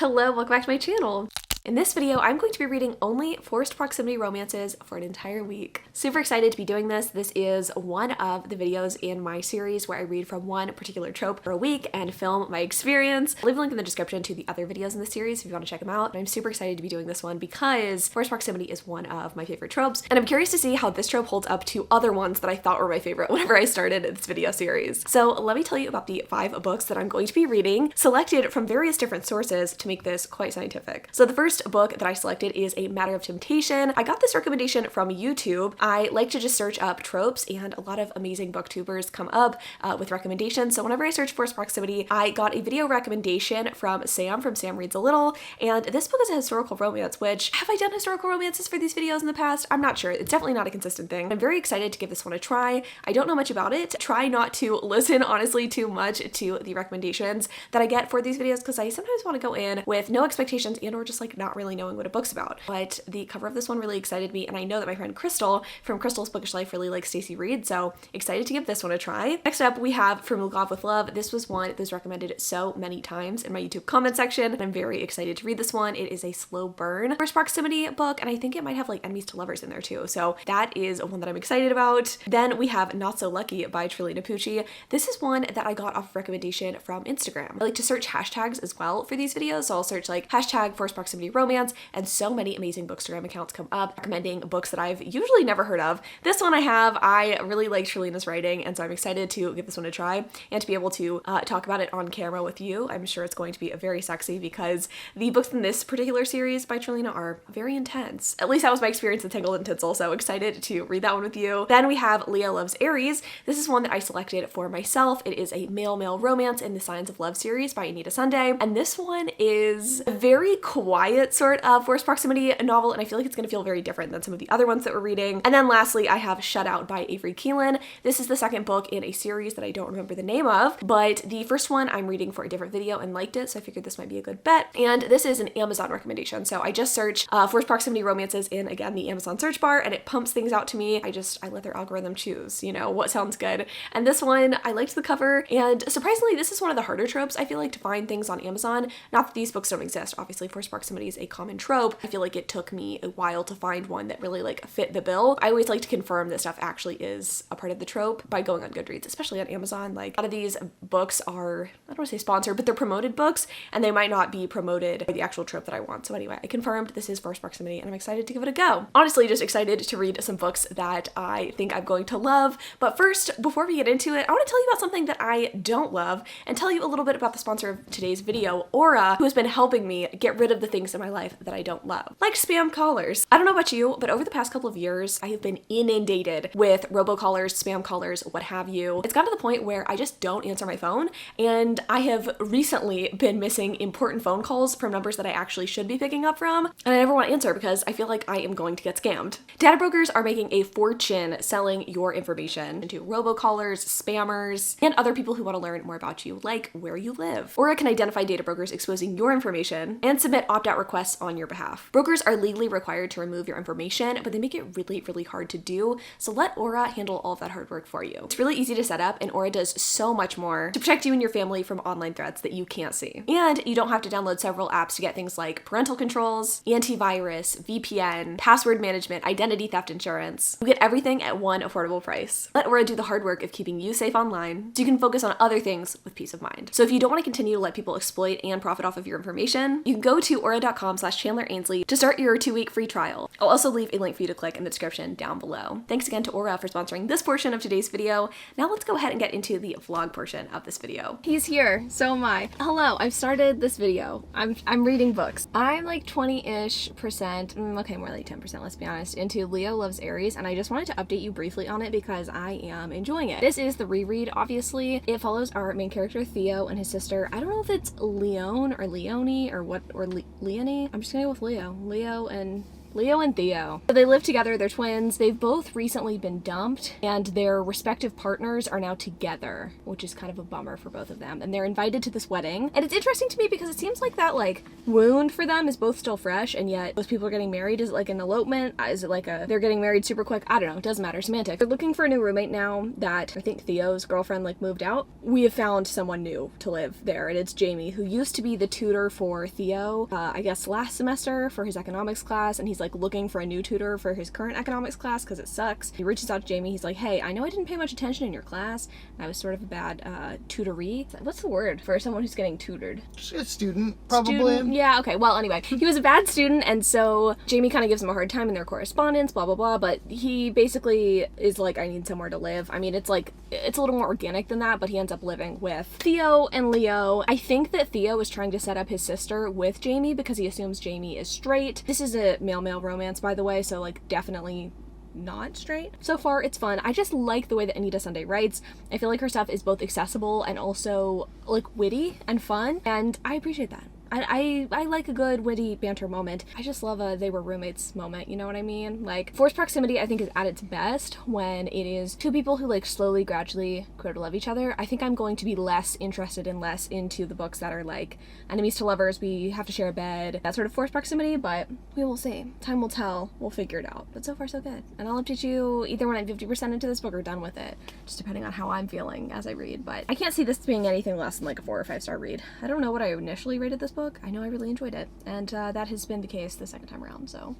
Hello, welcome back to my channel. In this video, I'm going to be reading only forced proximity romances for an entire week. Super excited to be doing this. This is one of the videos in my series where I read from one particular trope for a week and film my experience. I'll leave a link in the description to the other videos in the series if you want to check them out. And I'm super excited to be doing this one because forced proximity is one of my favorite tropes. And I'm curious to see how this trope holds up to other ones that I thought were my favorite whenever I started this video series. So let me tell you about the 5 books that I'm going to be reading, selected from various different sources to make this quite scientific. So the first book that I selected is A Matter of Temptation. I got this recommendation from YouTube. I like to just search up tropes, and a lot of amazing booktubers come up with recommendations. So whenever I search forced proximity, I got a video recommendation from Sam Reads a Little, and this book is a historical romance, which, have I done historical romances for these videos in the past? I'm not sure. It's definitely not a consistent thing. I'm very excited to give this one a try. I don't know much about it. Try not to listen, honestly, too much to the recommendations that I get for these videos because I sometimes want to go in with no expectations and or just like not really knowing what a book's about. But the cover of this one really excited me, and I know that my friend Crystal from Crystal's Bookish Life really likes Stacey Reid, so excited to give this one a try. Next up, we have From Lugov with Love. This was one that was recommended so many times in my YouTube comment section, and I'm very excited to read this one. It is a slow burn forced proximity book, and I think it might have like enemies to lovers in there too, so that is one that I'm excited about. Then we have Not So Lucky by Trilina Pucci. This is one that I got off recommendation from Instagram. I like to search hashtags as well for these videos, so I'll search like hashtag forced proximity romance, and so many amazing bookstagram accounts come up recommending books that I've usually never heard of. This one I really like Trilina's writing, and so I'm excited to give this one a try and to be able to talk about it on camera with you. I'm sure it's going to be very sexy because the books in this particular series by Trilina are very intense. At least that was my experience with Tangled and Tinsel, so excited to read that one with you. Then we have Leo Loves Aries. This is one that I selected for myself. It is a male-male romance in the Signs of Love series by Anita Sunday, and this one is a very quiet sort of forced proximity novel, and I feel like it's going to feel very different than some of the other ones that we're reading. And then lastly, I have Shut Out by Avery Keelan. This is the second book in a series that I don't remember the name of, but the first one I'm reading for a different video and liked it, so I figured this might be a good bet. And this is an Amazon recommendation, so I just searched forced proximity romances in, again, the Amazon search bar, and it pumps things out to me. I let their algorithm choose, you know, what sounds good. And this one, I liked the cover, and surprisingly, this is one of the harder tropes I feel like to find things on Amazon. Not that these books don't exist. Obviously, forced proximity is a common trope. I feel like it took me a while to find one that really like fit the bill. I always like to confirm that stuff actually is a part of the trope by going on Goodreads, especially on Amazon. Like, a lot of these books are, I don't want to say sponsored, but they're promoted books, and they might not be promoted by the actual trope that I want. So anyway, I confirmed this is forced proximity, and I'm excited to give it a go. Honestly, just excited to read some books that I think I'm going to love. But first, before we get into it, I want to tell you about something that I don't love and tell you a little bit about the sponsor of today's video, Aura, who has been helping me get rid of the things in my life that I don't love, like spam callers. I don't know about you, but over the past couple of years, I have been inundated with robocallers, spam callers, what have you. It's gotten to the point where I just don't answer my phone, and I have recently been missing important phone calls from numbers that I actually should be picking up from, and I never want to answer because I feel like I am going to get scammed. Data brokers are making a fortune selling your information to robocallers, spammers, and other people who want to learn more about you, like where you live. Aura can identify data brokers exposing your information and submit opt-out requests on your behalf. Brokers are legally required to remove your information, but they make it really hard to do, so let Aura handle all of that hard work for you. It's really easy to set up, and Aura does so much more to protect you and your family from online threats that you can't see. And you don't have to download several apps to get things like parental controls, antivirus, VPN, password management, identity theft insurance. You get everything at one affordable price. Let Aura do the hard work of keeping you safe online so you can focus on other things with peace of mind. So if you don't want to continue to let people exploit and profit off of your information, you can go to aura.com/chandler.ainsley to start your 2-week free trial. I'll also leave a link for you to click in the description down below. Thanks again to Aura for sponsoring this portion of today's video. Now let's go ahead and get into the vlog portion of this video. He's here, so am I. Hello, I've started this video. I'm reading books. I'm like 20-ish%, okay, more like 10%, let's be honest, into Leo Loves Aries, and I just wanted to update you briefly on it because I am enjoying it. This is the reread, obviously. It follows our main character Theo and his sister. I don't know if it's Leone or Leonie or what, or Leonie. I'm just gonna go with Leo. Leo and Theo. So they live together, they're twins. They've both recently been dumped, and their respective partners are now together, which is kind of a bummer for both of them. And they're invited to this wedding. And it's interesting to me because it seems like that like wound for them is both still fresh, and yet those people are getting married. Is it like an elopement? Is it like they're getting married super quick? I don't know. It doesn't matter. Semantic. They're looking for a new roommate now that I think Theo's girlfriend like moved out. We have found someone new to live there, and it's Jamie, who used to be the tutor for Theo, I guess last semester for his economics class, and he's like looking for a new tutor for his current economics class because it sucks. He reaches out to Jamie. He's like, hey, I know I didn't pay much attention in your class. I was sort of a bad tutoree. What's the word for someone who's getting tutored? A student, probably. Yeah, okay. Well, anyway, he was a bad student, and so Jamie kind of gives him a hard time in their correspondence, blah, blah, blah, but he basically is like, I need somewhere to live. I mean, it's like, it's a little more organic than that, but he ends up living with Theo and Leo. I think that Theo is trying to set up his sister with Jamie because he assumes Jamie is straight. This is a male-male romance, by the way, so like definitely not straight. So far, it's fun. I just like the way that Anita Sunday writes. I feel like her stuff is both accessible and also like witty and fun, and I appreciate that. I like a good witty banter moment. I just love a they were roommates moment, you know what I mean? Like, forced proximity I think is at its best when it is two people who like slowly, gradually grow to love each other. I think I'm going to be less interested and less into the books that are like enemies to lovers, we have to share a bed, that sort of forced proximity, but we will see. Time will tell. We'll figure it out. But so far so good. And I'll update you either when I'm 50% into this book or done with it, just depending on how I'm feeling as I read. But I can't see this being anything less than like a 4 or 5 star read. I don't know what I initially rated this book. I know I really enjoyed it, and that has been the case the second time around, so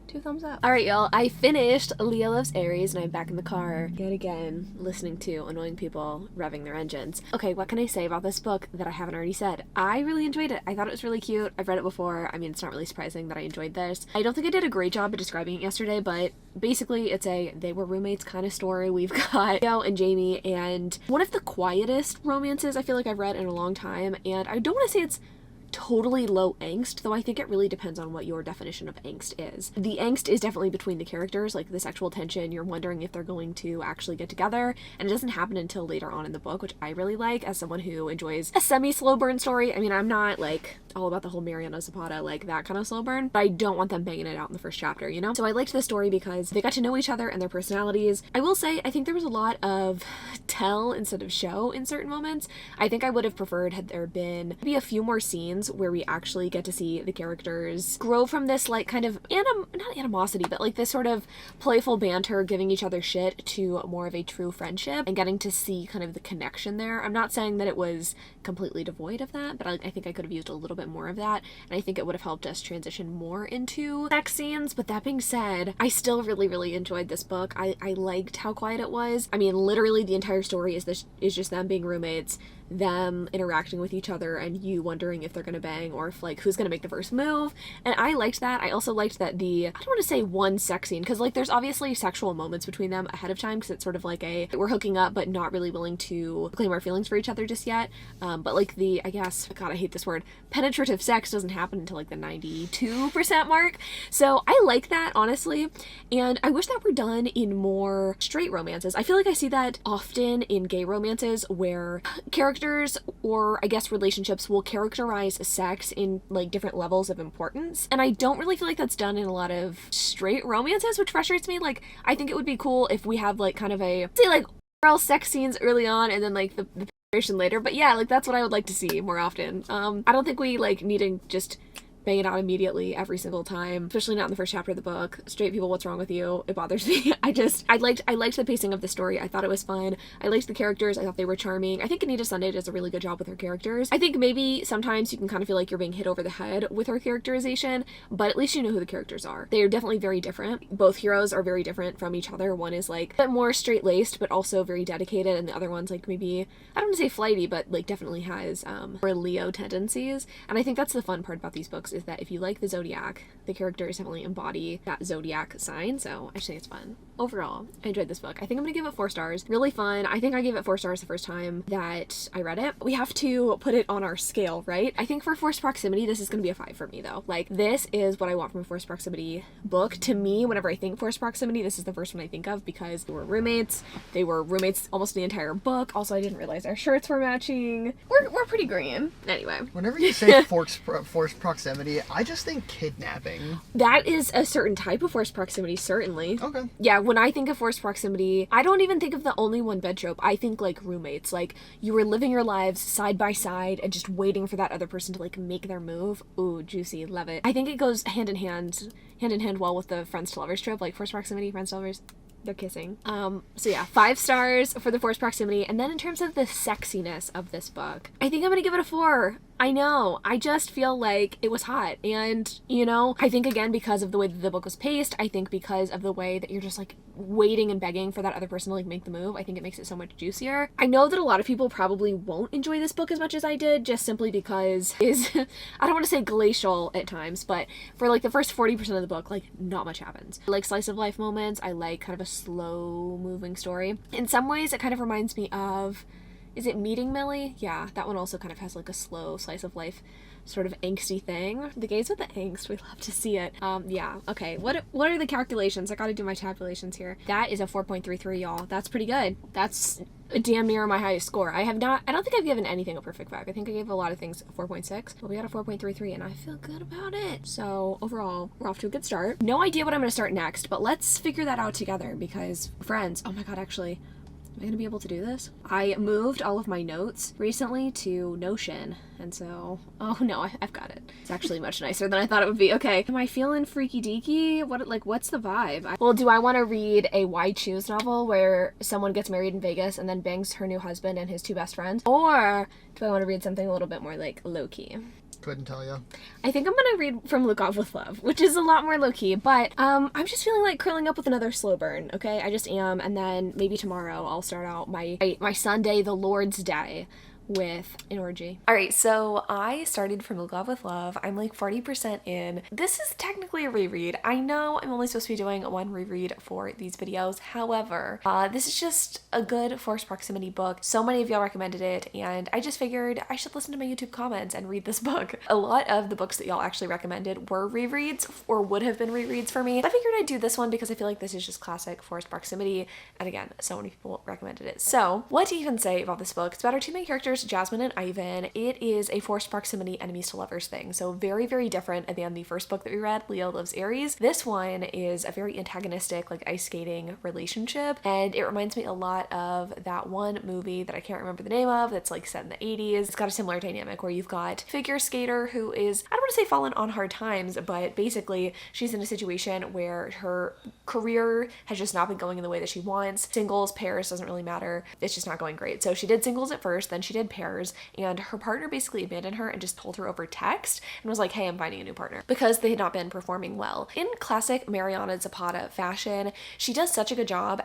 2 thumbs up. Alright, y'all, I finished Leo Loves Aries, and I'm back in the car yet again, listening to annoying people revving their engines. Okay, what can I say about this book that I haven't already said? I really enjoyed it. I thought it was really cute. I've read it before. I mean, it's not really surprising that I enjoyed this. I don't think I did a great job at describing it yesterday, but basically it's a they were roommates kind of story. We've got Leo and Jamie, and one of the quietest romances I feel like I've read in a long time, and I don't want to say it's totally low angst, though I think it really depends on what your definition of angst is. The angst is definitely between the characters, like the sexual tension, you're wondering if they're going to actually get together, and it doesn't happen until later on in the book, which I really like as someone who enjoys a semi-slow burn story. I mean, I'm not like all about the whole Mariana Zapata, like that kind of slow burn, but I don't want them banging it out in the first chapter, you know? So I liked the story because they got to know each other and their personalities. I will say, I think there was a lot of tell instead of show in certain moments. I think I would have preferred had there been maybe a few more scenes where we actually get to see the characters grow from this like kind of not animosity, but like this sort of playful banter, giving each other shit, to more of a true friendship and getting to see kind of the connection there. I'm not saying that it was completely devoid of that, but I think I could have used a little bit more of that, and I think it would have helped us transition more into sex scenes. But that being said, I still really enjoyed this book. I liked how quiet it was. I mean, literally the entire story is just them being roommates, them interacting with each other, and you wondering if they're gonna bang or if like who's gonna make the first move. And I liked that. I also liked that I don't want to say one sex scene, because like there's obviously sexual moments between them ahead of time, because it's sort of like we're hooking up but not really willing to claim our feelings for each other just yet. But like I guess, God, I hate this word, penetrative sex doesn't happen until like the 92% mark. So I like that, honestly, and I wish that were done in more straight romances. I feel like I see that often in gay romances where characters or I guess relationships will characterize sex in like different levels of importance, and I don't really feel like that's done in a lot of straight romances, which frustrates me. Like, I think it would be cool if we have like kind of say like oral sex scenes early on and then like the penetration later, but yeah, like that's what I would like to see more often. I don't think we like need to just bang it out immediately every single time, especially not in the first chapter of the book. Straight people, what's wrong with you? It bothers me. I liked the pacing of the story. I thought it was fun. I liked the characters. I thought they were charming. I think Anita Sunday does a really good job with her characters. I think maybe sometimes you can kind of feel like you're being hit over the head with her characterization, but at least you know who the characters are. They are definitely very different. Both heroes are very different from each other. One is like a bit more straight-laced, but also very dedicated, and the other one's like maybe, I don't want to say flighty, but like definitely has more Leo tendencies. And I think that's the fun part about these books, is that if you like the zodiac, the characters definitely embody that zodiac sign, so I just think it's fun. Overall, I enjoyed this book. I think I'm gonna give it 4 stars. Really fun. I think I gave it 4 stars the first time that I read it. We have to put it on our scale, right? I think for forced proximity, this is gonna be a 5 for me though. Like, this is what I want from a forced proximity book. To me, whenever I think forced proximity, this is the first one I think of, because they were roommates. They were roommates almost the entire book. Also, I didn't realize our shirts were matching. We're pretty green. Anyway. Whenever you say forced proximity, proximity. I just think kidnapping. That is a certain type of forced proximity, certainly. Okay. Yeah, when I think of forced proximity, I don't even think of the only one bed trope. I think like roommates. Like you were living your lives side by side and just waiting for that other person to like make their move. Ooh, juicy, love it. I think it goes hand in hand well with the friends to lovers trope, like forced proximity, friends to lovers. They're kissing. So yeah, 5 stars for the forced proximity. And then in terms of the sexiness of this book, I think I'm gonna give it a 4. I know. I just feel like it was hot. And, you know, I think again because of the way that the book was paced, I think because of the way that you're just like waiting and begging for that other person to like make the move, I think it makes it so much juicier. I know that a lot of people probably won't enjoy this book as much as I did, just simply because is I don't want to say glacial at times, but for like the first 40% of the book, like not much happens. I like slice of life moments. I like kind of a slow moving story. In some ways it kind of reminds me of, is it Meeting Millie? Yeah, that one also kind of has like a slow slice of life sort of angsty thing. The gays with the angst, we love to see it. Yeah, okay. What are the calculations? I gotta do my tabulations here. That is a 4.33, y'all. That's pretty good. That's damn near my highest score. I don't think I've given anything a perfect 5. I think I gave a lot of things a 4.6, but we got a 4.33 and I feel good about it. So overall, we're off to a good start. No idea what I'm gonna start next, but let's figure that out together because friends, oh my god, actually, am I gonna be able to do this? I moved all of my notes recently to Notion, and so, oh no, I've got it. It's actually much nicer than I thought it would be. Okay, am I feeling freaky deaky? What's the vibe? Well, do I want to read a Why Choose novel where someone gets married in Vegas and then bangs her new husband and his 2 best friends? Or do I want to read something a little bit more like low-key? Couldn't tell you. I think I'm gonna read From Look Off with Love, which is a lot more low-key, but I'm just feeling like curling up with another slow burn, okay? I just am, and then maybe tomorrow I'll start out my Sunday, the Lord's Day, with an orgy. All right, so I started From Look Off with Love. I'm like 40% in. This is technically a reread. I know I'm only supposed to be doing one reread for these videos. However, this is just a good forced proximity book. So many of y'all recommended it, and I just figured I should listen to my YouTube comments and read this book. A lot of the books that y'all actually recommended were rereads or would have been rereads for me. I figured I'd do this one because I feel like this is just classic forced proximity, and again, so many people recommended it. So, what to even say about this book? It's about our 2 main characters, Jasmine and Ivan. It is a forced proximity enemies to lovers thing, so very, very different than the first book that we read, Leo Loves Aries. This one is a very antagonistic, like ice skating relationship, and it reminds me a lot of that one movie that I can't remember the name of that's like set in the 80s. It's got a similar dynamic where you've got figure skater who is, I don't want to say fallen on hard times, but basically she's in a situation where her career has just not been going in the way that she wants. Singles, pairs, doesn't really matter. It's just not going great. So she did singles at first, then she did pairs, and her partner basically abandoned her and just told her over text and was like, hey, I'm finding a new partner, because they had not been performing well. In classic Mariana Zapata fashion, she does such a good job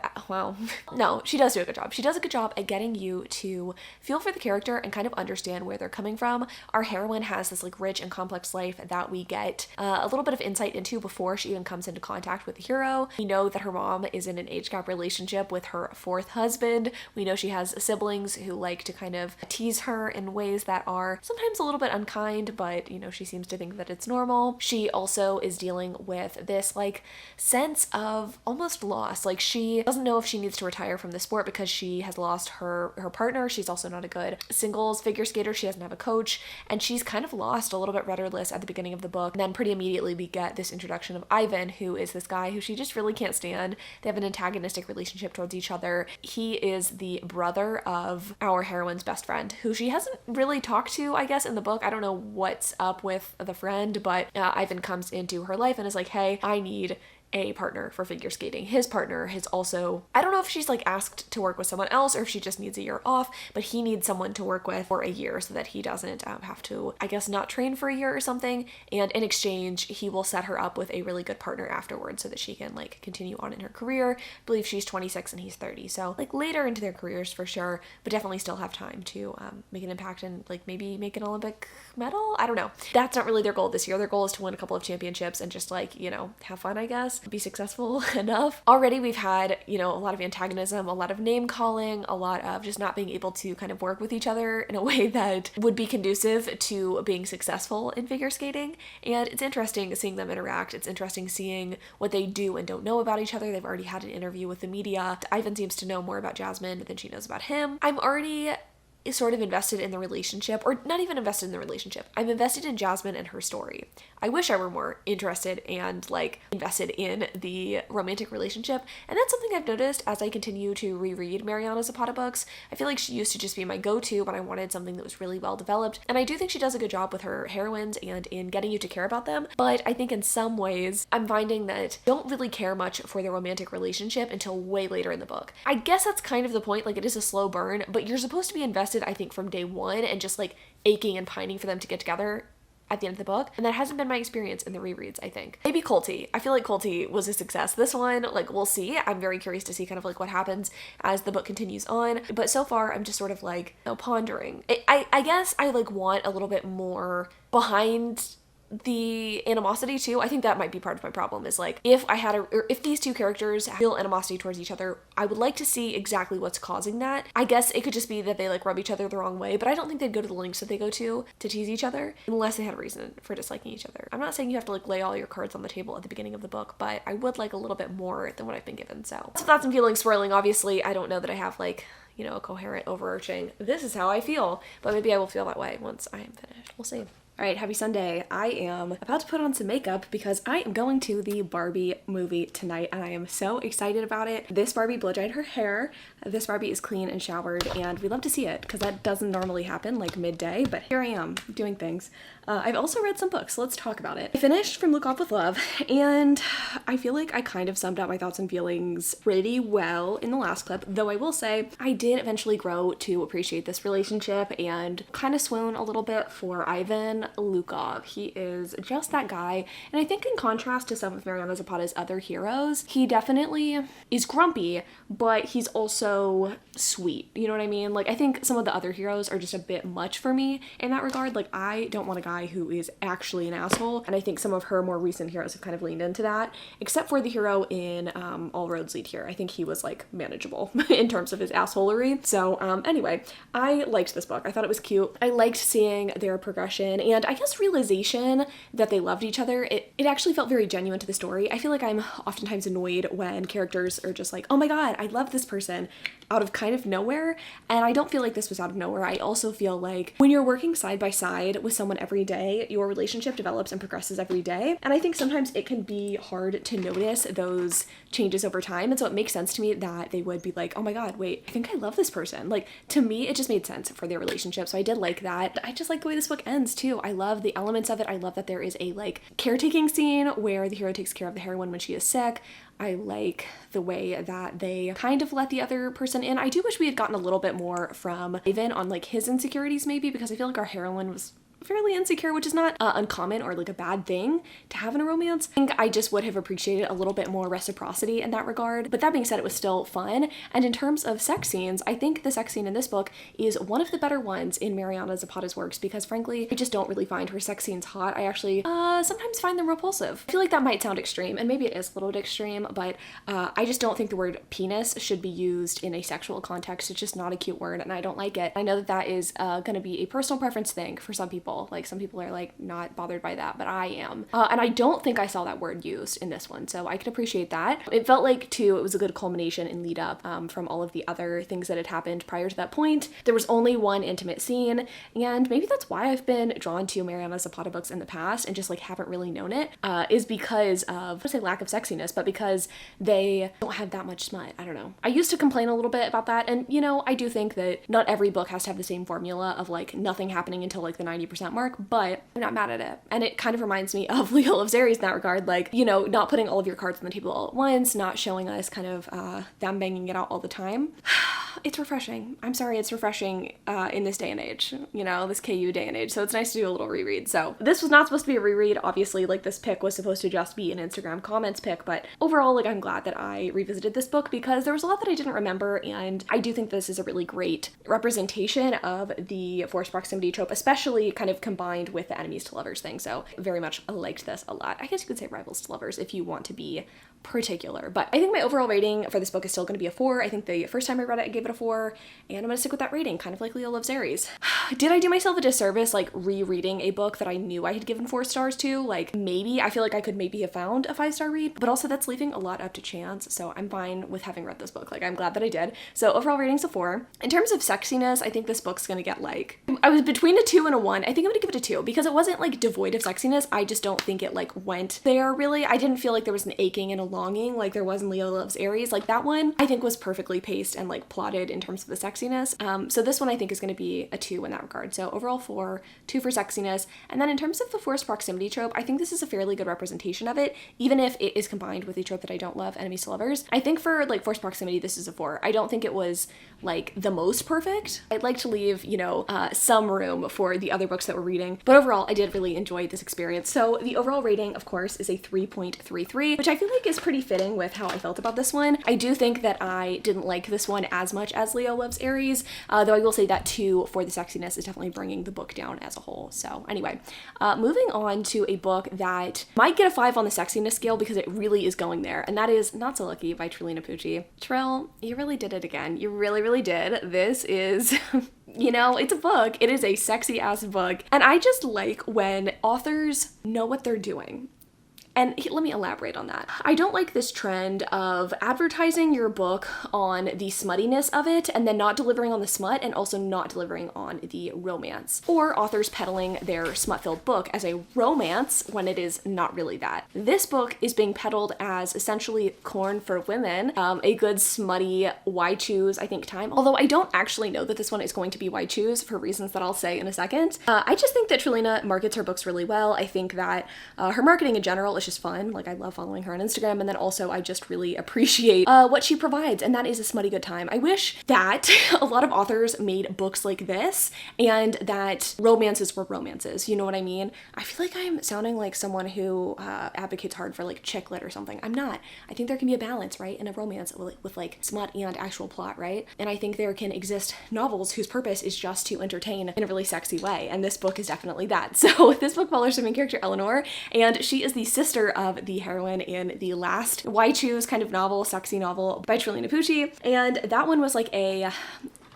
she does do a good job. She does a good job at getting you to feel for the character and kind of understand where they're coming from. Our heroine has this like rich and complex life that we get a little bit of insight into before she even comes into contact with the hero. We know that her mom is in an age gap relationship with her 4th husband. We know she has siblings who like to kind of tease her in ways that are sometimes a little bit unkind, but you know, she seems to think that it's normal. She also is dealing with this like sense of almost loss. Like she doesn't know if she needs to retire from the sport because she has lost her partner. She's also not a good singles figure skater. She doesn't have a coach, and she's kind of lost, a little bit rudderless at the beginning of the book. And then pretty immediately we get this introduction of Ivan, who is this guy who she just really can't stand. They have an antagonistic relationship towards each other. He is the brother of our heroine's best friend, who she hasn't really talked to, I guess, in the book. I don't know what's up with the friend, but Ivan comes into her life and is like, hey, I need a partner for figure skating. His partner has also, I don't know if she's like asked to work with someone else or if she just needs a year off, but he needs someone to work with for a year so that he doesn't have to, I guess, not train for a year or something. And in exchange, he will set her up with a really good partner afterwards so that she can like continue on in her career. I believe she's 26 and he's 30. So like later into their careers for sure, but definitely still have time to make an impact and like maybe make an Olympic medal. I don't know. That's not really their goal this year. Their goal is to win a couple of championships and just like, you know, have fun, I guess. Be successful enough. Already we've had, you know, a lot of antagonism, a lot of name calling, a lot of just not being able to kind of work with each other in a way that would be conducive to being successful in figure skating. And it's interesting seeing them interact. It's interesting seeing what they do and don't know about each other. They've already had an interview with the media. Ivan seems to know more about Jasmine than she knows about him. I'm already sort of invested in the relationship, or not even invested in the relationship. I'm invested in Jasmine and her story. I wish I were more interested and like invested in the romantic relationship, and that's something I've noticed as I continue to reread Mariana Zapata books. I feel like she used to just be my go-to when I wanted something that was really well developed, and I do think she does a good job with her heroines and in getting you to care about them, but I think in some ways I'm finding that I don't really care much for the romantic relationship until way later in the book. I guess that's kind of the point, like it is a slow burn, but you're supposed to be invested, I think, from day one and just like aching and pining for them to get together at the end of the book, and that hasn't been my experience in the rereads, I think. Maybe Colty. I feel like Colty was a success. This one, like, we'll see. I'm very curious to see kind of like what happens as the book continues on, but so far I'm just sort of like, you know, pondering. I guess I like want a little bit more behind the animosity too. I think that might be part of my problem, is like if these two characters feel animosity towards each other, I would like to see exactly what's causing that. I guess it could just be that they like rub each other the wrong way, but I don't think they'd go to the lengths that they go to tease each other unless they had a reason for disliking each other. I'm not saying you have to like lay all your cards on the table at the beginning of the book, but I would like a little bit more than what I've been given. So thoughts and feelings swirling. Obviously, I don't know that I have like, you know, a coherent overarching this is how I feel, but maybe I will feel that way once I am finished. We'll see. All right, happy Sunday. I am about to put on some makeup because I am going to the Barbie movie tonight, and I am so excited about it. This Barbie blow-dried her hair. This Barbie is clean and showered, and we love to see it because that doesn't normally happen like midday, but here I am doing things. I've also read some books, so let's talk about it. I finished From Look Off With Love, and I feel like I kind of summed up my thoughts and feelings pretty well in the last clip, though I will say I did eventually grow to appreciate this relationship and kind of swoon a little bit for Ivan Lukov. He is just that guy, and I think in contrast to some of Mariana Zapata's other heroes, he definitely is grumpy, but he's also sweet, you know what I mean? Like, I think some of the other heroes are just a bit much for me in that regard. Like, I don't want a guy who is actually an asshole, and I think some of her more recent heroes have kind of leaned into that, except for the hero in All Roads Lead Here. I think he was like manageable in terms of his assholery. So anyway, I liked this book. I thought it was cute. I liked seeing their progression, and I guess realization that they loved each other. It actually felt very genuine to the story. I feel like I'm oftentimes annoyed when characters are just like, oh my god, I love this person, out of kind of nowhere, and I don't feel like this was out of nowhere. I also feel like when you're working side by side with someone every day, your relationship develops and progresses every day, and I think sometimes it can be hard to notice those changes over time, and so it makes sense to me that they would be like, oh my god, wait, I think I love this person. Like, to me, it just made sense for their relationship, so I did like that. I just like the way this book ends too. I love the elements of it. I love that there is a like caretaking scene where the hero takes care of the heroine when she is sick. I like the way that they kind of let the other person in. I do wish we had gotten a little bit more from Ivan on like his insecurities maybe, because I feel like our heroine was fairly insecure, which is not uncommon or like a bad thing to have in a romance. I think I just would have appreciated a little bit more reciprocity in that regard. But that being said, it was still fun. And in terms of sex scenes, I think the sex scene in this book is one of the better ones in Mariana Zapata's works, because frankly, I just don't really find her sex scenes hot. I actually sometimes find them repulsive. I feel like that might sound extreme, and maybe it is a little bit extreme, but I just don't think the word penis should be used in a sexual context. It's just not a cute word, and I don't like it. I know that that is going to be a personal preference thing for some people. Like, some people are like not bothered by that, but I am. And I don't think I saw that word used in this one, so I can appreciate that. It felt like too, it was a good culmination and lead up from all of the other things that had happened prior to that point. There was only one intimate scene, and maybe that's why I've been drawn to Mariana Zapata books in the past and just like haven't really known it, is because of, I would say lack of sexiness, but because they don't have that much smut. I don't know. I used to complain a little bit about that, and you know, I do think that not every book has to have the same formula of like nothing happening until like the 90% mark, but I'm not mad at it. And it kind of reminds me of Legal of Xeres in that regard, like, you know, not putting all of your cards on the table all at once, not showing us kind of them banging it out all the time. It's refreshing. I'm sorry, it's refreshing in this day and age, you know, this KU day and age, so it's nice to do a little reread. So this was not supposed to be a reread, obviously. Like, this pick was supposed to just be an Instagram comments pick, but overall, like, I'm glad that I revisited this book because there was a lot that I didn't remember, and I do think this is a really great representation of the forced proximity trope, especially kind of combined with the enemies to lovers thing. So very much liked this a lot. I guess you could say rivals to lovers if you want to be particular, but I think my overall rating for this book is still going to be a 4. I think the first time I read it, I gave it a a 4, and I'm gonna stick with that rating, kind of like Leo Loves Aries. Did I do myself a disservice, like, rereading a book that I knew I had given 4 stars to? Like, maybe, I feel like I could maybe have found a 5-star read, but also that's leaving a lot up to chance, so I'm fine with having read this book. Like, I'm glad that I did. So overall rating's a 4. In terms of sexiness, I think this book's gonna get, like, I was between a 2 and a 1. I think I'm gonna give it a 2, because it wasn't, like, devoid of sexiness. I just don't think it, like, went there, really. I didn't feel like there was an aching and a longing like there was in Leo Loves Aries. Like, that one, I think, was perfectly paced and, like, plotted in terms of the sexiness. So this one I think is gonna be a 2 in that regard. So overall 4, 2 for sexiness. And then in terms of the forced proximity trope, I think this is a fairly good representation of it, even if it is combined with a trope that I don't love, enemies to lovers. I think for, like, forced proximity, this is a 4. I don't think it was, like, the most perfect. I'd like to leave, you know, some room for the other books that we're reading, but overall I did really enjoy this experience. So the overall rating, of course, is a 3.33, which I feel like is pretty fitting with how I felt about this one. I do think that I didn't like this one as much as Leo Loves Aries, though I will say that 2 for the sexiness is definitely bringing the book down as a whole. So anyway, moving on to a book that might get a 5 on the sexiness scale because it really is going there, and that is Not So Lucky by Trelina Pucci. Trill, you really did it again. You really, really did. This is you know, it's a book. It is a sexy ass book. And I just like when authors know what they're doing. And let me elaborate on that. I don't like this trend of advertising your book on the smuttiness of it and then not delivering on the smut and also not delivering on the romance. Or authors peddling their smut-filled book as a romance when it is not really that. This book is being peddled as essentially corn for women, a good smutty why choose, I think, time. Although I don't actually know that this one is going to be why choose for reasons that I'll say in a second. I just think that Trelina markets her books really well. I think that her marketing in general is just fun. Like, I love following her on Instagram, and then also I just really appreciate what she provides, and that is a smutty good time. I wish that a lot of authors made books like this and that romances were romances, you know what I mean? I feel like I'm sounding like someone who advocates hard for, like, chick lit or something. I'm not. I think there can be a balance, right, in a romance with like smut and actual plot, right? And I think there can exist novels whose purpose is just to entertain in a really sexy way, and this book is definitely that. So this book follows the main character, Eleanor, and she is the sister of the heroine in the last Why Choose kind of novel, sexy novel by Trelina Pucci, and that one was like a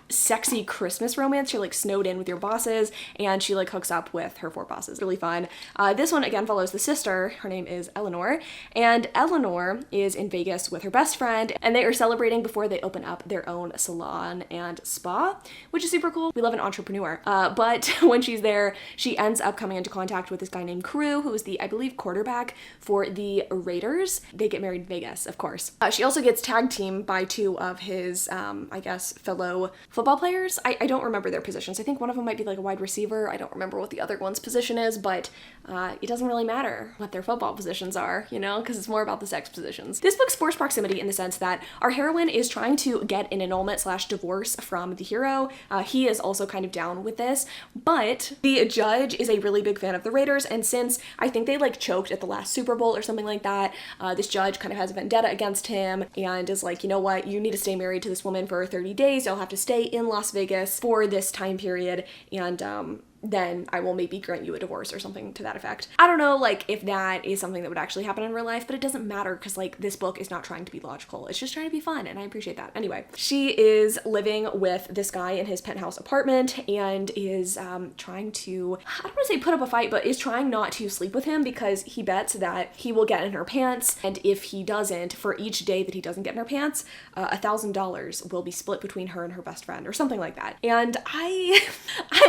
sexy Christmas romance. You're like snowed in with your bosses and she like hooks up with her 4 bosses. Really fun. This one again follows the sister. Her name is Eleanor, and Eleanor is in Vegas with her best friend, and they are celebrating before they open up their own salon and spa, which is super cool. We love an entrepreneur. But when she's there, she ends up coming into contact with this guy named Crew, who is the, I believe, quarterback for the Raiders. They get married in Vegas, of course. She also gets tag teamed by 2 of his, I guess, fellow football players. I don't remember their positions. I think one of them might be like a wide receiver. I don't remember what the other one's position is, but it doesn't really matter what their football positions are, you know, because it's more about the sex positions. This book's forced proximity in the sense that our heroine is trying to get an annulment / divorce from the hero. He is also kind of down with this, but the judge is a really big fan of the Raiders, and since I think they like choked at the last Super Bowl or something like that, this judge kind of has a vendetta against him and is like, you know what, you need to stay married to this woman for 30 days. You'll have to stay in Las Vegas for this time period, and then I will maybe grant you a divorce or something to that effect. I don't know, like, if that is something that would actually happen in real life, but it doesn't matter because, like, this book is not trying to be logical. It's just trying to be fun, and I appreciate that. Anyway, she is living with this guy in his penthouse apartment and is trying to, I don't want to say put up a fight, but is trying not to sleep with him because he bets that he will get in her pants, and if he doesn't, for each day that he doesn't get in her pants, $1,000 will be split between her and her best friend or something like that. And I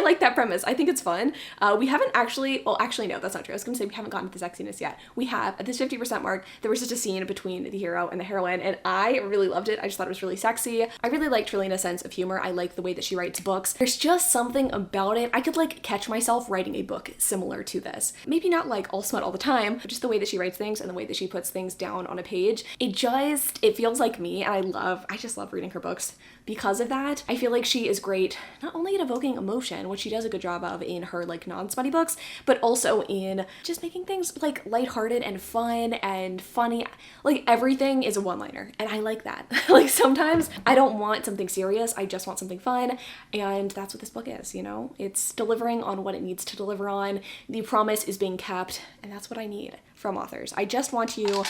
like that premise. I think it's fun. We haven't actually, well, actually, no, that's not true. I was gonna say we haven't gotten to the sexiness yet. We have, at this 50% mark, there was just a scene between the hero and the heroine, and I really loved it. I just thought it was really sexy. I really like Trelina's sense of humor. I like the way that she writes books. There's just something about it. I could like catch myself writing a book similar to this. Maybe not like all smut all the time, but just the way that she writes things and the way that she puts things down on a page. It feels like me, and I just love reading her books because of that. I feel like she is great not only at evoking emotion, which she does a good job of in her like non-smutty books, but also in just making things like lighthearted and fun and funny. Like everything is a one-liner, and I like that. Like sometimes I don't want something serious, I just want something fun, and that's what this book is, you know? It's delivering on what it needs to deliver on. The promise is being kept, and that's what I need from authors. I just want you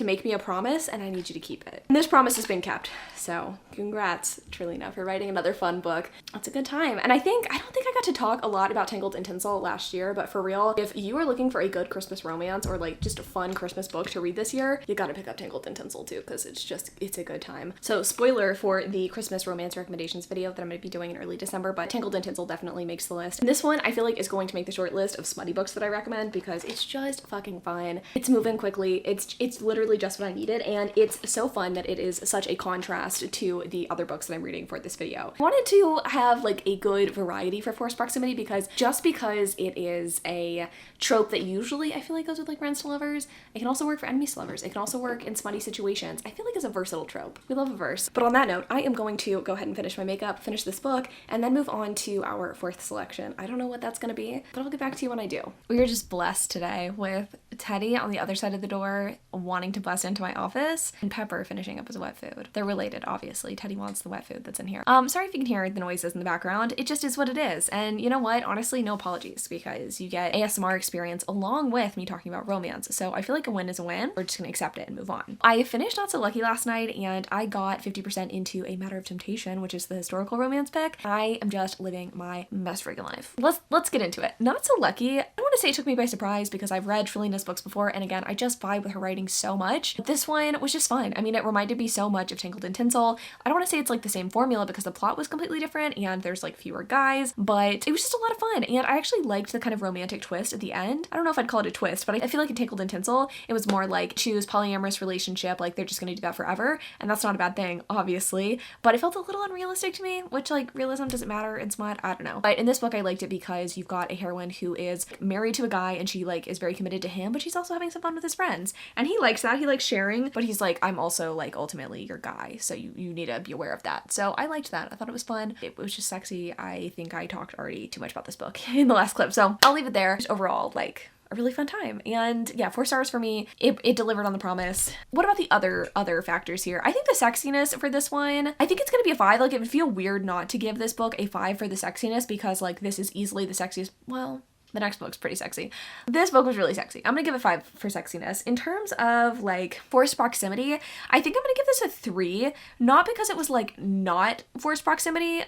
to make me a promise, and I need you to keep it. And this promise has been kept. So congrats, Trelina, for writing another fun book. It's a good time. And I don't think I got to talk a lot about Tangled in Tinsel last year, but for real, if you are looking for a good Christmas romance or like just a fun Christmas book to read this year, you gotta pick up Tangled in Tinsel too, because it's a good time. So spoiler for the Christmas romance recommendations video that I'm gonna be doing in early December, but Tangled in Tinsel definitely makes the list. And this one I feel like is going to make the short list of smutty books that I recommend because it's just fucking fun. It's moving quickly. It's literally just what I needed, and it's so fun that it is such a contrast to the other books that I'm reading for this video. I wanted to have like a good variety for forced proximity because it is a trope that usually I feel like goes with like friends to lovers, it can also work for enemies to lovers. It can also work in smutty situations. I feel like it's a versatile trope. We love a verse. But on that note, I am going to go ahead and finish my makeup, finish this book, and then move on to our fourth selection. I don't know what that's gonna be, but I'll get back to you when I do. We were just blessed today with Teddy on the other side of the door wanting to bust into my office and Pepper finishing up his wet food. They're related, obviously. Teddy wants the wet food that's in here. Sorry if you can hear the noises in the background. It just is what it is. And you know what? Honestly, no apologies because you get ASMR experience along with me talking about romance. So I feel like a win is a win. We're just gonna accept it and move on. I finished Not So Lucky last night and I got 50% into A Matter of Temptation, which is the historical romance pick. I am just living my best freaking life. Let's get into it. Not So Lucky, I don't want to say it took me by surprise because I've read Trelina's books before, and again, I just vibe with her writing so much. But this one was just fun. I mean, it reminded me so much of Tangled in Tinsel. I don't want to say it's like the same formula because the plot was completely different and there's like fewer guys, but it was just a lot of fun. And I actually liked the kind of romantic twist at the end. I don't know if I'd call it a twist, but I feel like in Tangled in Tinsel, it was more like choose polyamorous relationship, like they're just gonna do that forever. And that's not a bad thing, obviously, but it felt a little unrealistic to me, which like realism doesn't matter in smut, I don't know. But in this book, I liked it because you've got a heroine who is married to a guy and she like is very committed to him, but she's also having some fun with his friends. And he likes that, he likes sharing, but he's like, I'm also like ultimately your guy, so you need to be aware of that. So I liked that. I thought it was fun. It was just sexy. I think I talked already too much about this book in the last clip, so I'll leave it there. Just overall, like, a really fun time. And yeah, 4 stars for me. It delivered on the promise. What about the other factors here? I think the sexiness for this one, I think it's gonna be a 5. Like, it would feel weird not to give this book a 5 for the sexiness because like this is easily the sexiest, well, the next book's pretty sexy. This book was really sexy. I'm gonna give it 5 for sexiness. In terms of like forced proximity, I think I'm gonna give this a 3. Not because it was like not forced proximity,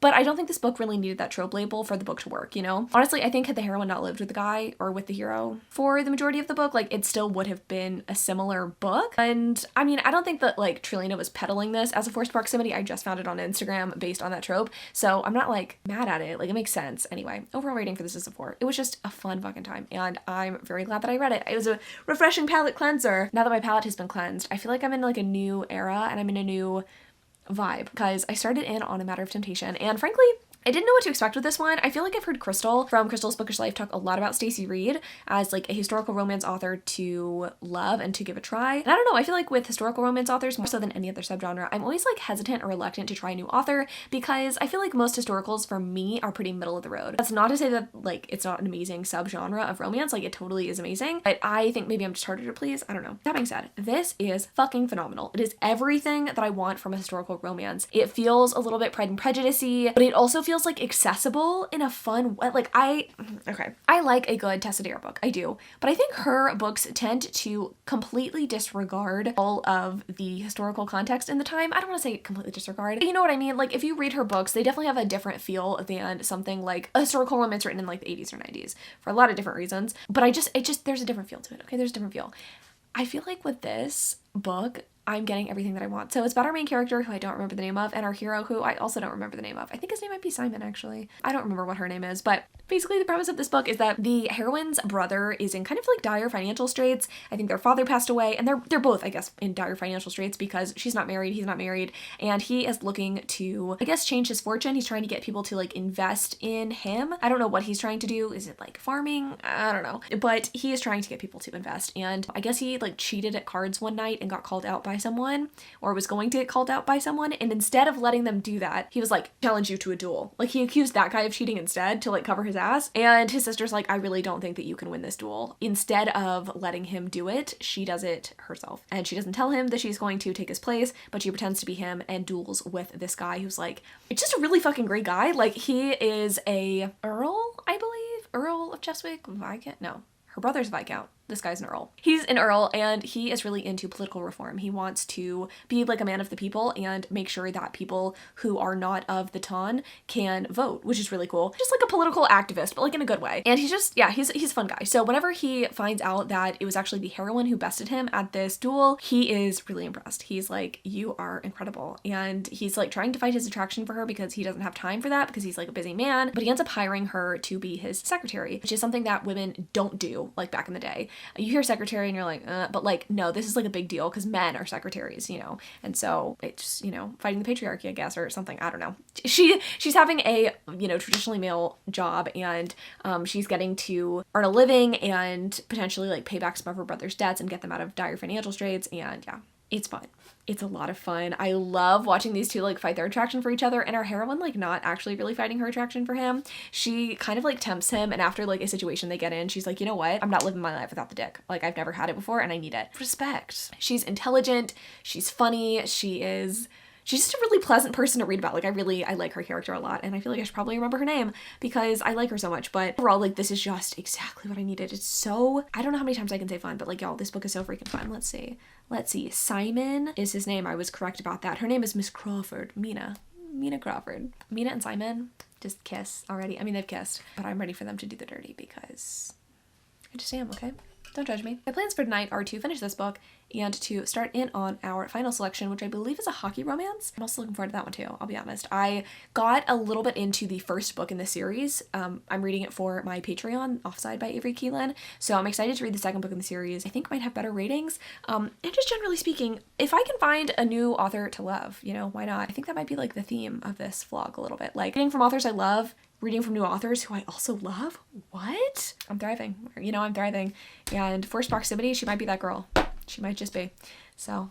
but I don't think this book really needed that trope label for the book to work, you know? Honestly, I think had the heroine not lived with the guy or with the hero for the majority of the book, like it still would have been a similar book. And I mean, I don't think that like Trelina was peddling this as a forced proximity. I just found it on Instagram based on that trope. So I'm not like mad at it. Like it makes sense. Anyway, overall rating for this is a 4. It was just a fun fucking time and I'm very glad that I read it. It was a refreshing palate cleanser. Now that my palate has been cleansed, I feel like I'm in like a new era and I'm in a new vibe because I started in on A Matter of Temptation and frankly, I didn't know what to expect with this one. I feel like I've heard Crystal from Crystal's Bookish Life talk a lot about Stacey Reed as like a historical romance author to love and to give a try. And I don't know, I feel like with historical romance authors, more so than any other subgenre, I'm always like hesitant or reluctant to try a new author because I feel like most historicals for me are pretty middle of the road. That's not to say that like it's not an amazing subgenre of romance, like it totally is amazing, but I think maybe I'm just harder to please. I don't know. That being said, this is fucking phenomenal. It is everything that I want from a historical romance. It feels a little bit Pride and Prejudice-y, but it also feels like accessible in a fun way. Like I like a good Tessa Dare book, I do, but I think her books tend to completely disregard all of the historical context in the time. I don't want to say completely disregard, but you know what I mean? Like if you read her books, they definitely have a different feel than something like a historical romance written in like the 80s or 90s for a lot of different reasons, but there's a different feel to it, okay? There's a different feel. I feel like with this book, I'm getting everything that I want. So it's about our main character, who I don't remember the name of, and our hero, who I also don't remember the name of. I think his name might be Simon, actually. I don't remember what her name is, but basically the premise of this book is that the heroine's brother is in kind of like dire financial straits. I think their father passed away, and they're both, I guess, in dire financial straits because she's not married, he's not married, and he is looking to, I guess, change his fortune. He's trying to get people to like invest in him. I don't know what he's trying to do. Is it like farming? I don't know. But he is trying to get people to invest, and I guess he like cheated at cards one night and got called out by someone, or was going to get called out by someone, and instead of letting them do that, he was like, challenge you to a duel. Like he accused that guy of cheating instead to like cover his ass, and his sister's like, I really don't think that you can win this duel. Instead of letting him do it, she does it herself, and she doesn't tell him that she's going to take his place, but she pretends to be him and duels with this guy who's like, it's just a really fucking great guy. Like he is a Earl, I believe, Earl of Cheswick, Viscount, no, her brother's Viscount. This guy's an earl. He's an earl and he is really into political reform. He wants to be like a man of the people and make sure that people who are not of the ton can vote, which is really cool. Just like a political activist, but like in a good way. And he's just, yeah, he's a fun guy. So whenever he finds out that it was actually the heroine who bested him at this duel, he is really impressed. He's like, you are incredible. And he's like trying to fight his attraction for her because he doesn't have time for that because he's like a busy man, but he ends up hiring her to be his secretary, which is something that women don't do like back in the day. You hear secretary and you're like, but like, no, this is like a big deal because men are secretaries, you know? And so it's, you know, fighting the patriarchy, I guess, or something. I don't know. She's having a, you know, traditionally male job and she's getting to earn a living and potentially like pay back some of her brother's debts and get them out of dire financial straits. And yeah, it's fun. It's a lot of fun. I love watching these two like fight their attraction for each other, and our heroine like not actually really fighting her attraction for him. She kind of like tempts him, and after like a situation they get in, she's like, you know what? I'm not living my life without the dick. Like I've never had it before and I need it. Respect. She's intelligent. She's funny. She's just a really pleasant person to read about. Like I like her character a lot, and I feel like I should probably remember her name because I like her so much. But overall, like this is just exactly what I needed. It's so, I don't know how many times I can say fun, but like y'all, this book is so freaking fun. Let's see. Simon is his name. I was correct about that. Her name is Miss Crawford. Mina Crawford. Mina and Simon just kiss already. I mean, they've kissed, but I'm ready for them to do the dirty because I just am, okay? Don't judge me. My plans for tonight are to finish this book and to start in on our final selection, which I believe is a hockey romance. I'm also looking forward to that one too, I'll be honest. I got a little bit into the first book in the series. I'm reading it for my Patreon, Offside by Avery Keelan. So I'm excited to read the second book in the series. I think it might have better ratings. And just generally speaking, if I can find a new author to love, you know, why not? I think that might be like the theme of this vlog a little bit. Like reading from authors I love, reading from new authors who I also love. What? I'm thriving. You know, I'm thriving. And forced proximity, she might be that girl. She might just be. So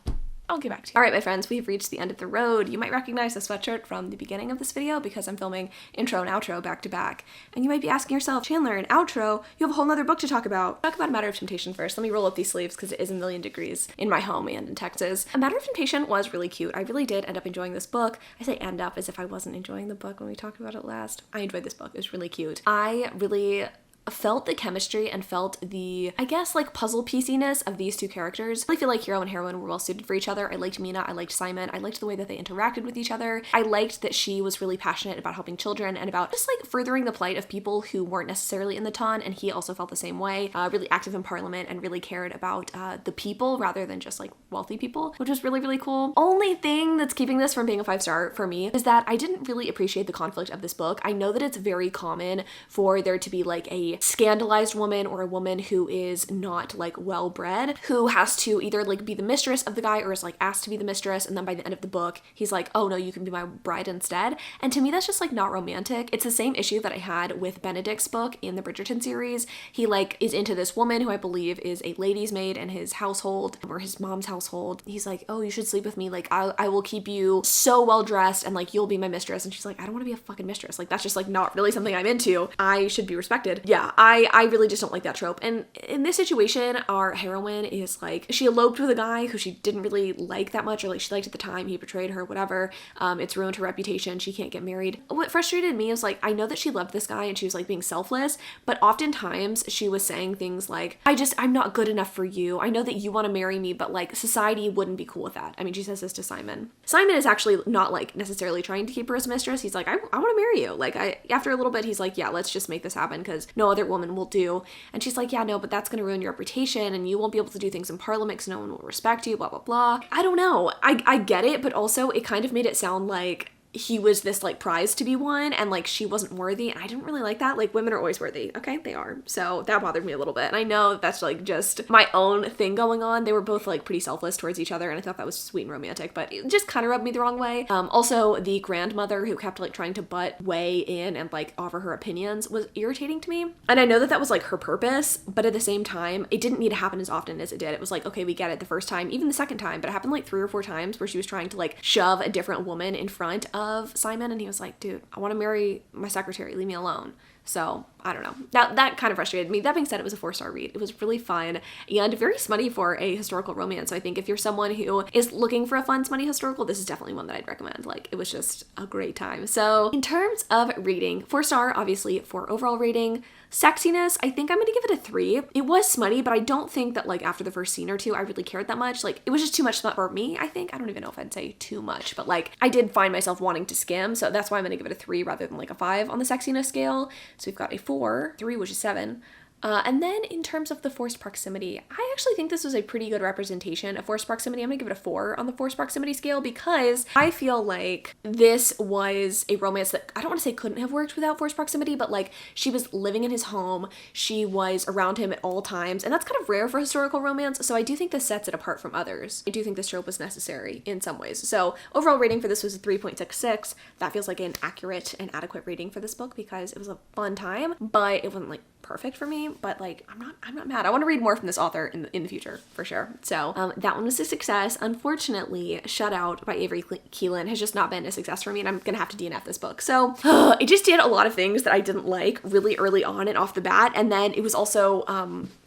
I'll get back to you. All right, my friends, we've reached the end of the road. You might recognize the sweatshirt from the beginning of this video because I'm filming intro and outro back to back. And you might be asking yourself, Chandler, an outro? You have a whole nother book to talk about. Talk about A Matter of Temptation first. Let me roll up these sleeves because it is a million degrees in my home and in Texas. A Matter of Temptation was really cute. I really did end up enjoying this book. I say end up as if I wasn't enjoying the book when we talked about it last. I enjoyed this book. It was really cute. I really felt the chemistry and felt the, I guess, like puzzle pieciness of these two characters. I feel like hero and heroine were well suited for each other. I liked Mina, I liked Simon, I liked the way that they interacted with each other. I liked that she was really passionate about helping children and about just like furthering the plight of people who weren't necessarily in the ton, and he also felt the same way. Really active in parliament and really cared about the people rather than just like wealthy people, which was really, really cool. Only thing that's keeping this from being a 5-star for me is that I didn't really appreciate the conflict of this book. I know that it's very common for there to be like a scandalized woman or a woman who is not like well bred, who has to either like be the mistress of the guy or is like asked to be the mistress, and then by the end of the book he's like, oh no, you can be my bride instead. And to me that's just like not romantic. It's the same issue that I had with Benedict's book in the Bridgerton series. He like is into this woman who I believe is a lady's maid in his household or his mom's household. He's like, oh, you should sleep with me, like I will keep you so well dressed and like you'll be my mistress. And she's like, I don't want to be a fucking mistress, like that's just like not really something I'm into. I should be respected. Yeah, I really just don't like that trope. And in this situation, our heroine is like, she eloped with a guy who she didn't really like that much, or like she liked at the time, he betrayed her, whatever. It's ruined her reputation, she can't get married. What frustrated me was like, I know that she loved this guy and she was like being selfless, but oftentimes she was saying things like, I'm not good enough for you. I know that you want to marry me, but like society wouldn't be cool with that. I mean, she says this to Simon. Simon is actually not like necessarily trying to keep her as mistress. He's like, I want to marry you. Like after a little bit, he's like, yeah, let's just make this happen because no other woman will do. And she's like, yeah, no, but that's going to ruin your reputation and you won't be able to do things in parliament because no one will respect you, blah, blah, blah. I don't know. I get it, but also it kind of made it sound like he was this like prize to be won and like she wasn't worthy, and I didn't really like that. Like women are always worthy, okay? They are. So that bothered me a little bit, and I know that's like just my own thing going on. They were both like pretty selfless towards each other, and I thought that was sweet and romantic, but it just kind of rubbed me the wrong way. Also the grandmother who kept like trying to butt way in and like offer her opinions was irritating to me, and I know that that was like her purpose, but at the same time it didn't need to happen as often as it did. It was like, okay, we get it the first time, even the second time, but it happened like 3 or 4 times where she was trying to like shove a different woman in front of Simon, and he was like, dude, I want to marry my secretary, leave me alone. So I don't know. That kind of frustrated me. That being said, it was a 4-star read. It was really fun and very smutty for a historical romance. So I think if you're someone who is looking for a fun, smutty historical, this is definitely one that I'd recommend. Like, it was just a great time. So in terms of reading, 4-star, obviously, for overall rating. Sexiness, I think I'm gonna give it a 3. It was smutty, but I don't think that like after the first scene or two, I really cared that much. Like, it was just too much smut for me, I think. I don't even know if I'd say too much, but like I did find myself wanting to skim. So that's why I'm gonna give it a 3 rather than like a 5 on the sexiness scale. So we've got a 4, 3, which is 7. And then in terms of the forced proximity, I actually think this was a pretty good representation of forced proximity. I'm gonna give it a 4 on the forced proximity scale because I feel like this was a romance that I don't want to say couldn't have worked without forced proximity, but like she was living in his home, she was around him at all times, and that's kind of rare for historical romance, so I do think this sets it apart from others. I do think this trope was necessary in some ways. So overall rating for this was a 3.66. That feels like an accurate and adequate rating for this book because it was a fun time, but it wasn't like perfect for me, but like I'm not mad. I want to read more from this author in the future for sure. So that one was a success. Unfortunately, Shut Out by Avery Keelan has just not been a success for me, and I'm gonna have to DNF this book. So it just did a lot of things that I didn't like really early on and off the bat, and then it was also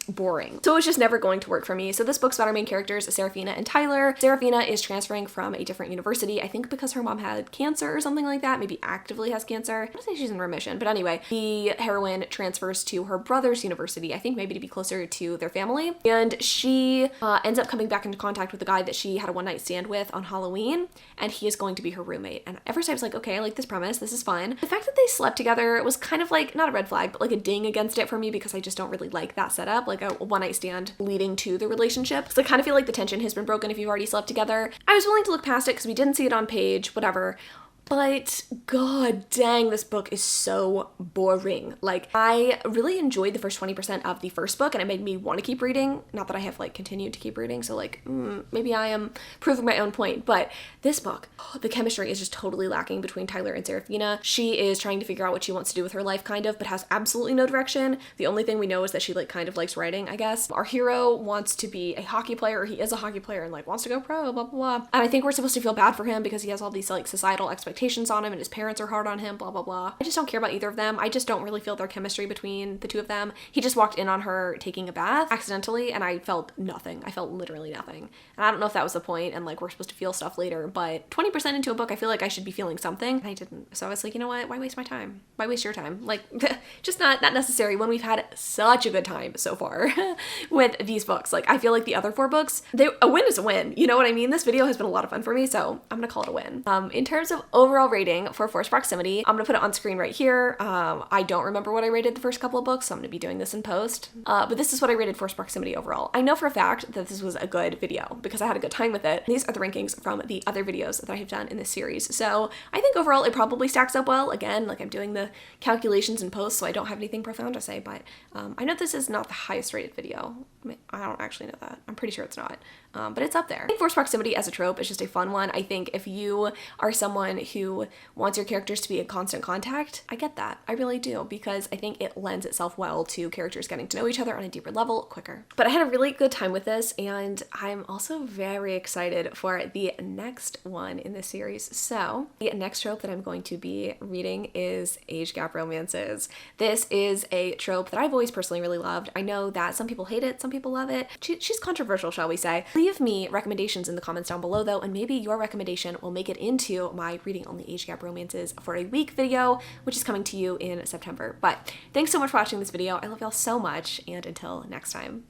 boring. So it was just never going to work for me. So this book's about our main characters, Seraphina and Tyler. Seraphina is transferring from a different university, I think because her mom had cancer or something like that, maybe actively has cancer. I don't say she's in remission, but anyway, the heroine transfers to her brother's university, I think maybe to be closer to their family. And she ends up coming back into contact with the guy that she had a one-night stand with on Halloween, and he is going to be her roommate. And at first I was like, okay, I like this premise, this is fun. The fact that they slept together was kind of like, not a red flag, but like a ding against it for me because I just don't really like that setup. Like a one-night stand leading to the relationship. So I kind of feel like the tension has been broken if you've already slept together. I was willing to look past it because we didn't see it on page, whatever. But god dang, this book is so boring. Like, I really enjoyed the first 20% of the first book and it made me want to keep reading. Not that I have like continued to keep reading, so like maybe I am proving my own point, but this book, the chemistry is just totally lacking between Tyler and Seraphina. She is trying to figure out what she wants to do with her life kind of, but has absolutely no direction. The only thing we know is that she like kind of likes writing, I guess. Our hero wants to be a hockey player, or he is a hockey player and like wants to go pro, blah, blah, blah. And I think we're supposed to feel bad for him because he has all these like societal expectations on him and his parents are hard on him, blah, blah, blah. I just don't care about either of them. I just don't really feel their chemistry between the two of them. He just walked in on her taking a bath accidentally and I felt nothing. I felt literally nothing. And I don't know if that was the point and like we're supposed to feel stuff later, but 20% into a book, I feel like I should be feeling something. And I didn't. So I was like, you know what? Why waste my time? Why waste your time? Like, just not necessary when we've had such a good time so far with these books. Like, I feel like the other 4 books, a win is a win. You know what I mean? This video has been a lot of fun for me, so I'm gonna call it a win. In terms of overall rating for forced proximity, I'm gonna put it on screen right here. I don't remember what I rated the first couple of books, so I'm gonna be doing this in post. But this is what I rated forced proximity overall. I know for a fact that this was a good video because I had a good time with it. These are the rankings from the other videos that I have done in this series. So I think overall it probably stacks up well. Again, like I'm doing the calculations in post, so I don't have anything profound to say, but I know this is not the highest rated video. I don't actually know that. I'm pretty sure it's not. But it's up there. I think forced proximity as a trope is just a fun one. I think if you are someone who wants your characters to be in constant contact, I get that. I really do, because I think it lends itself well to characters getting to know each other on a deeper level quicker. But I had a really good time with this, and I'm also very excited for the next one in this series. So the next trope that I'm going to be reading is age gap romances. This is a trope that I've always personally really loved. I know that some people hate it, some people love it. She's controversial, shall we say. Leave me recommendations in the comments down below though, and maybe your recommendation will make it into my reading only age gap romances for a week video, which is coming to you in September. But thanks so much for watching this video. I love y'all so much, and until next time.